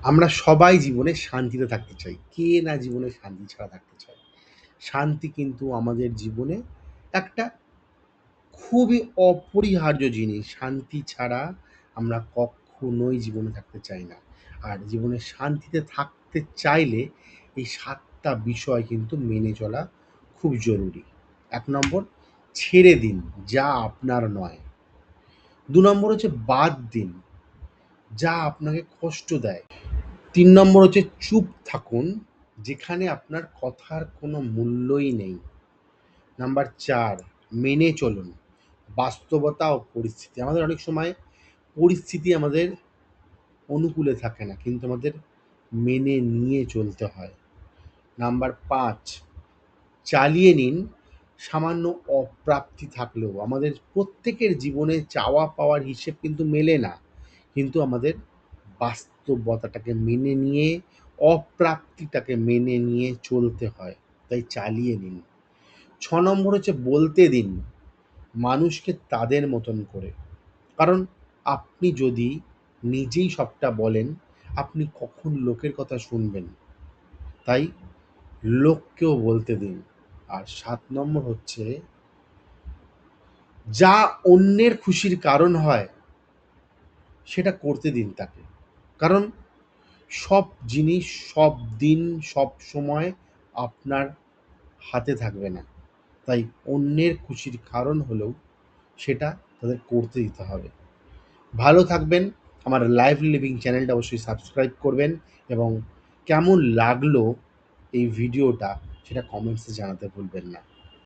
আমরা সবাই জীবনে শান্তিতে থাকতে চাই। কে না জীবনে শান্তি ছাড়া থাকতে চায়? শান্তি কিন্তু আমাদের জীবনে একটা খুবই অপরিহার্য জিনিস। শান্তি ছাড়া আমরা কক্ষনোই জীবনে থাকতে চাই না। আর জীবনে শান্তিতে থাকতে চাইলে এই ৭ টা বিষয় কিন্তু মেনে চলা খুব জরুরি। ১ নম্বর, ছেড়ে দিন যা আপনার নয়। ২ নম্বর হচ্ছে বাদ দিন যা আপনাকে কষ্ট দেয়। ৩ নম্বর হচ্ছে চুপ থাকুন যেখানে আপনার কথার কোনো মূল্যই নেই। নাম্বার ৪, মেনে চলুন বাস্তবতা ও পরিস্থিতি। আমাদের অনেক সময় পরিস্থিতি আমাদের অনুকূলে থাকে না, কিন্তু আমাদের মেনে নিয়ে চলতে হয়। নাম্বার ৫, চালিয়ে নিন সামান্য অপ্রাপ্তি থাকলেও। আমাদের প্রত্যেকের জীবনে চাওয়া পাওয়ার হিসেব কিন্তু মেলে না, কিন্তু আমাদের বাস্তবতাটাকে মেনে নিয়ে অপ্রাপ্তিটাকে মেনে নিয়ে চলতে হয়। তাই চালিয়ে নিন। ৬ নম্বর হচ্ছে বলতে দিন মানুষকে তাদের মতন করে। কারণ আপনি যদি নিজেই সবটা বলেন, আপনি কখন লোকের কথা শুনবেন? তাই লোককেও বলতে দিন। আর ৭ নম্বর হচ্ছে যা অন্যের খুশির কারণ হয় সেটা করতে দিন তাকে। কারণ সব জিনিস, সব দিন, সবসময় আপনার হাতে থাকবে না। তাই অন্যের খুশির কারণ হলেও সেটা তাদের করতে দিতে হবে। ভালো থাকবেন। আমার লাইফ লিভিং চ্যানেলটা অবশ্যই সাবস্ক্রাইব করবেন এবং কেমন লাগলো এই ভিডিওটা সেটা কমেন্টসে জানাতে ভুলবেন না।